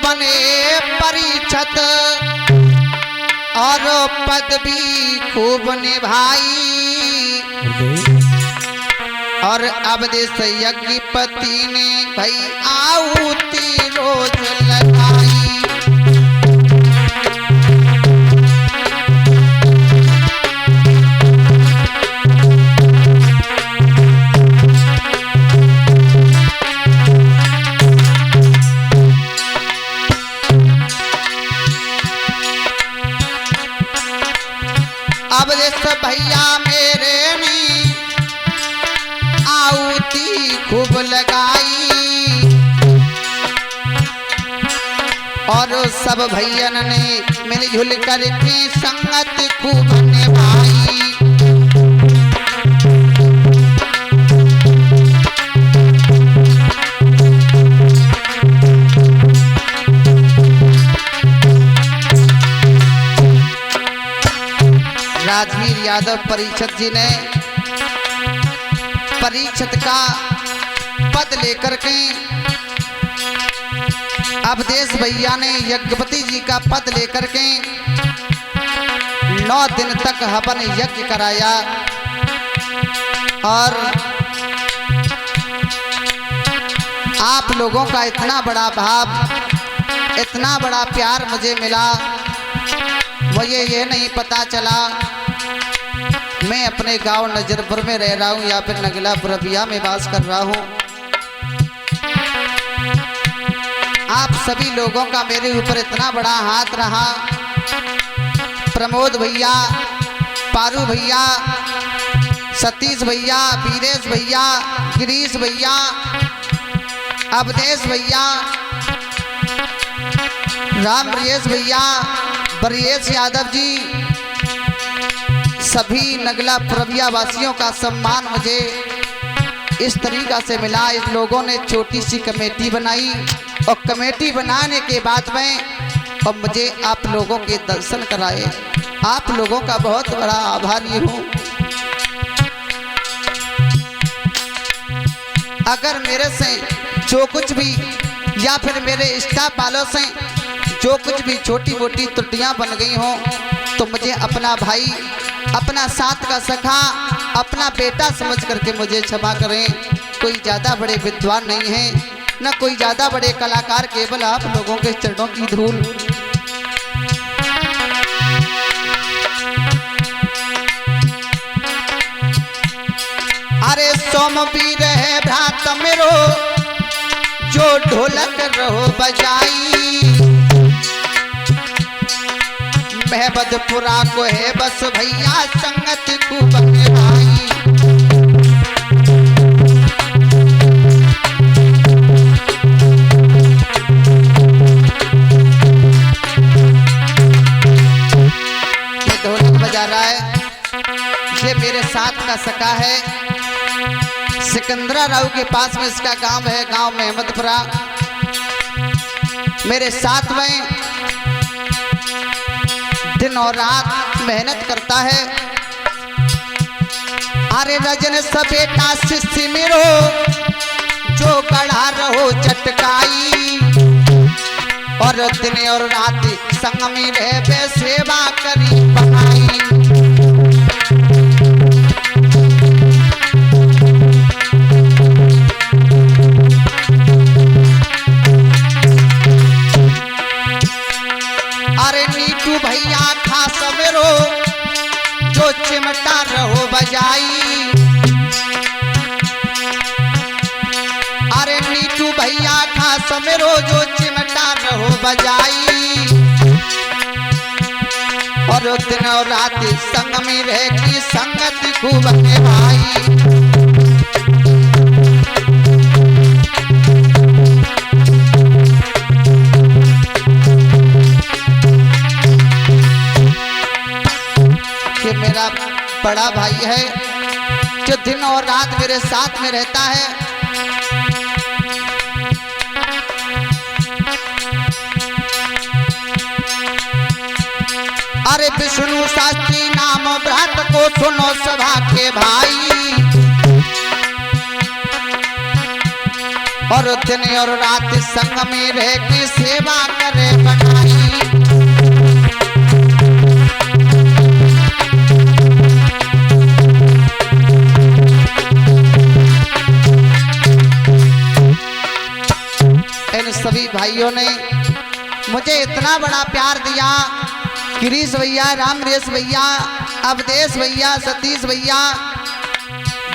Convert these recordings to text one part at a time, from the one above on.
बने परीक्षित और पदवी खूब निभाई। और अब देश यज्ञपति ने भाई आहुति रोज लगाई। अब देश भैया मेरे ने आहुति खूब लगाई। और सब भैयन ने मिलजुल करके संगत खूब निभाई। राजवीर यादव परीक्षित जी ने परीक्षित का पद लेकर के अवधेश भैया ने यज्ञपति जी का पद लेकर के 9 दिन तक हवन यज्ञ कराया। और आप लोगों का इतना बड़ा भाव, इतना बड़ा प्यार मुझे मिला, मुझे ये नहीं पता चला मैं अपने गांव नजरपुर में रह रहा हूं या फिर नगला पुरबिया में वास कर रहा हूं। आप सभी लोगों का मेरे ऊपर इतना बड़ा हाथ रहा। प्रमोद भैया, पारू भैया, सतीश भैया, वीरेश भैया, गिरीश भैया, अवधेश भैया, राम ब्रिजेश भैया, ब्रिजेश यादव जी, सभी नगला पुरबिया वासियों का सम्मान मुझे इस तरीका से मिला। इस लोगों ने छोटी सी कमेटी बनाई और कमेटी बनाने के बाद में और मुझे आप लोगों के दर्शन कराए। आप लोगों का बहुत बड़ा आभारी हूँ। अगर मेरे से जो कुछ भी या फिर मेरे स्टाफ वालों से जो कुछ भी छोटी मोटी त्रुटियां बन गई हों तो मुझे अपना भाई, अपना साथ का सखा, अपना बेटा समझ करके मुझे क्षमा करें। कोई ज़्यादा बड़े विद्वान नहीं है, न कोई ज़्यादा बड़े कलाकार, केवल आप लोगों के चरणों की धूल। अरे सोमवीर है भ्रात मेरो जो ढोलक रहो बजाई। महबदपुरा को है बस भैया संगत खूब निभाई। ये ढोलक बजा रहा है, ये मेरे साथ का सका है। सिकंदरा राव के पास में इसका गांव है, गांव महमदपुरा। मेरे साथ में दिन और रात मेहनत करता है। अरे रजन सपेटा शिष्य मेरो जो गढ़ा रहो चटकाई। और दिन और रात संग में रह सेवा करी बनाई। अरे नीटू भैया खास मेरो जो चिमटा रहो बजाई। अरे नीटू भैया खास मेरो जो चिमटा रहो बजाई। और दिन और रात संग में रह की संगत खूब निभाई। मेरा बड़ा भाई है जो दिन और रात मेरे साथ में रहता है। अरे विष्णु शास्त्री नाम भ्रात को सुनो सभा के भाई। और दिन और रात संग में रह के सेवा करे बनाई। इन सभी भाइयों ने मुझे इतना बड़ा प्यार दिया। गिरीश भैया, रामरेश भैया, अवधेश भैया, सतीश भैया,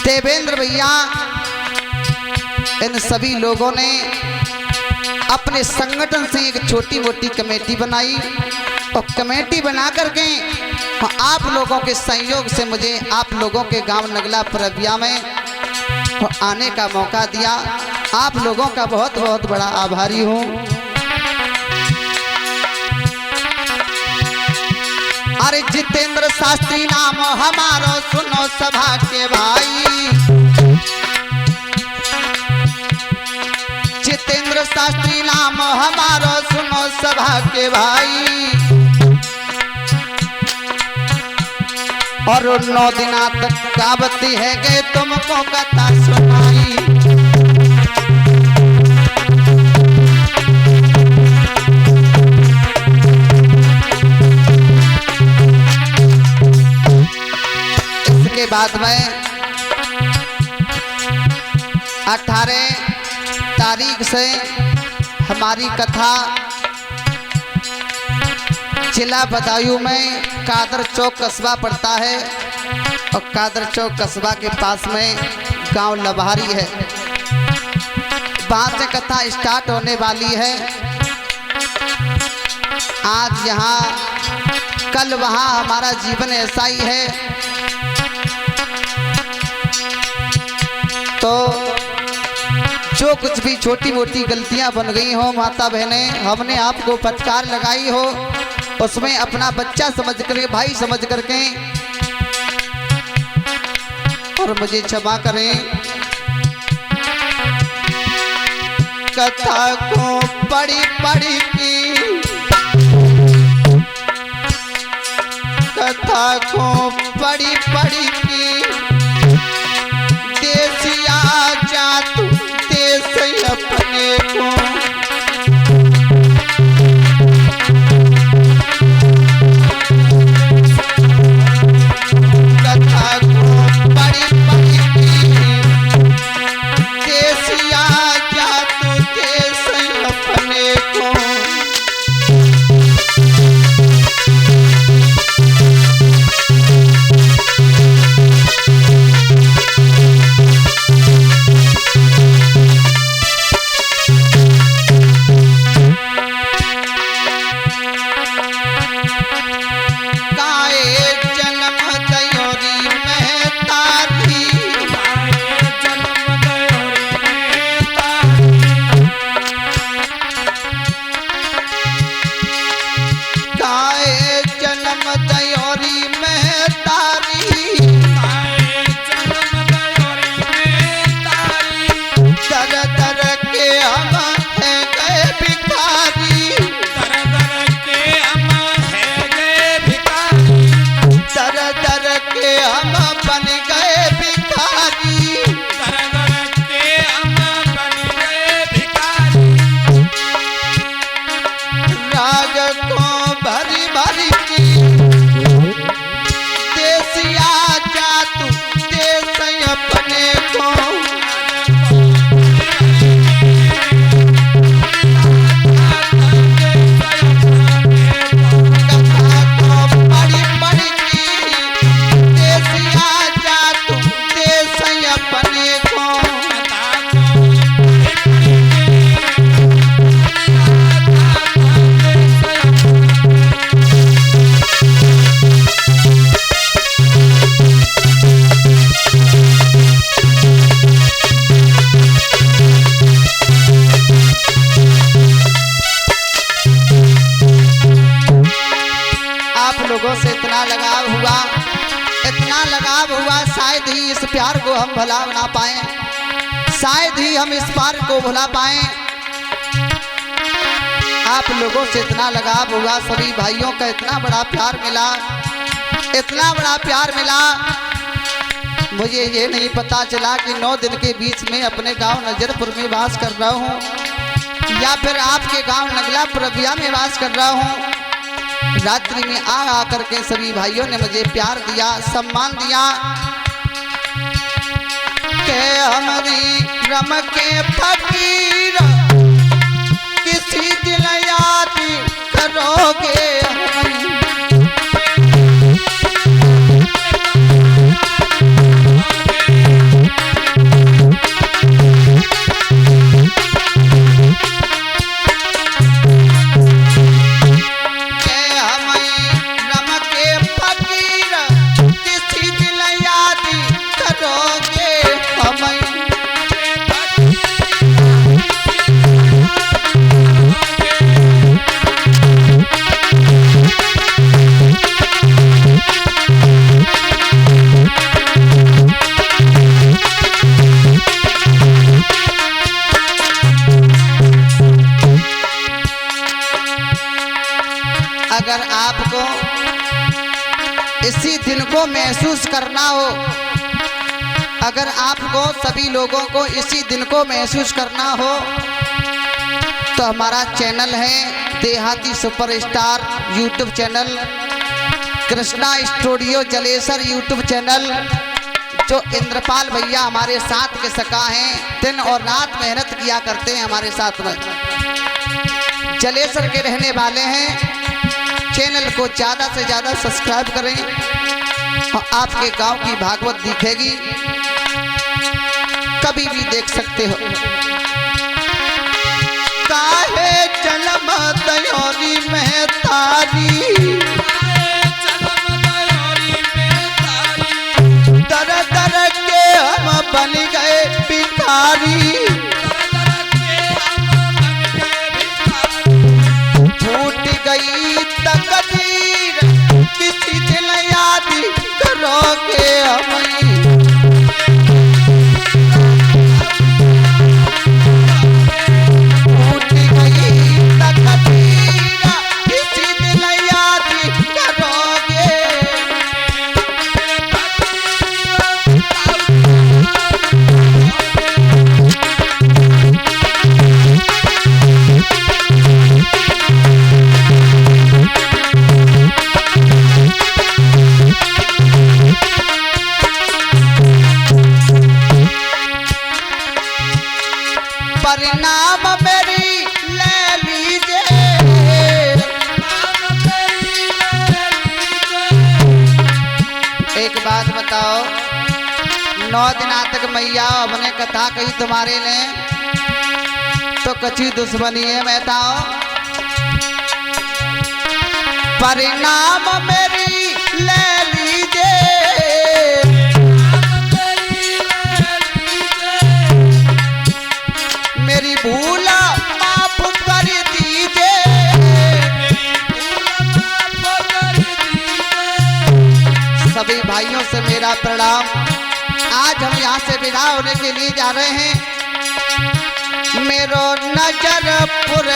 देवेंद्र भैया, इन सभी लोगों ने अपने संगठन से एक छोटी मोटी कमेटी बनाई और कमेटी बना करके आप लोगों के सहयोग से मुझे आप लोगों के गांव नगला परबिया में आने का मौका दिया। आप लोगों का बहुत बहुत बड़ा आभारी हूँ। अरे जितेंद्र शास्त्री नाम हमारो सुनो सभा के भाई, जितेंद्र शास्त्री नाम हमारो सुनो सभा के भाई। और 9 दिना तक गावती है गए तुमको कथा सुनाई। इसके बाद में 18 तारीख से हमारी कथा जिला बदायूं में कादर चौक कस्बा पड़ता है और कादर चौक कस्बा के पास में गांव लबहारी है। वहाँ से कथा स्टार्ट होने वाली है। आज यहाँ कल वहाँ हमारा जीवन ऐसा ही है। तो जो कुछ भी छोटी मोटी गलतियाँ बन गई हो माता बहनें, हमने आपको फटकार लगाई हो, उसमें अपना बच्चा समझ करके, भाई समझ करके और मुझे क्षमा करें। कथा को पढ़ी पढ़ी की, कथा को पढ़ी पढ़ी की, देसिया जा तू देश अपने को। इतना लगाव हुआ, शायद ही इस प्यार को हम भुला ना पाए, शायद ही हम इस प्यार को भुला पाए। आप लोगों से इतना लगाव हुआ, सभी भाइयों का इतना बड़ा प्यार मिला, इतना बड़ा प्यार मिला मुझे ये नहीं पता चला कि 9 दिन के बीच में अपने गांव नजरपुर में वास कर रहा हूँ या फिर आपके गांव नगला प्रबिया में वास कर रहा हूँ। रात्रि में आकर के सभी भाइयों ने मुझे प्यार दिया, सम्मान दिया के हमारी रम के फकीर किसी दिन याद करोगे अगर आपको इसी दिन को महसूस करना हो, अगर आपको सभी लोगों को इसी दिन को महसूस करना हो तो हमारा चैनल है देहाती superstar YouTube channel, Krishna studio Jalesar YouTube channel, जो इंद्रपाल भैया हमारे साथ के सका हैं, दिन और रात मेहनत किया करते हैं हमारे साथ में, जलेसर के रहने वाले हैं। चैनल को ज़्यादा से ज़्यादा सब्सक्राइब करें और आपके गांव की भागवत दिखेगी, कभी भी देख सकते हो। काहे जन्म दयोरी में तारी, दर दर के हम बन गए भिखारी, छूट गई तकदीर किसी दिन याद करोगे हमें। छूट गई तकदीर किसी दिन याद करोगे। परिणाम मेरी ले लीजिए, एक बात बताओ, 9 दिन तक मैया अपने कथा कही तुम्हारे लिए तो कच्ची दुश्मनी है बताओ। परिणाम मेरी ले लीजिए, मेरी भूल माफ कर दीजिए, सभी भाइयों से मेरा प्रणाम। आज हम यहाँ से विदा होने के लिए जा रहे हैं। मेरो नजरपुर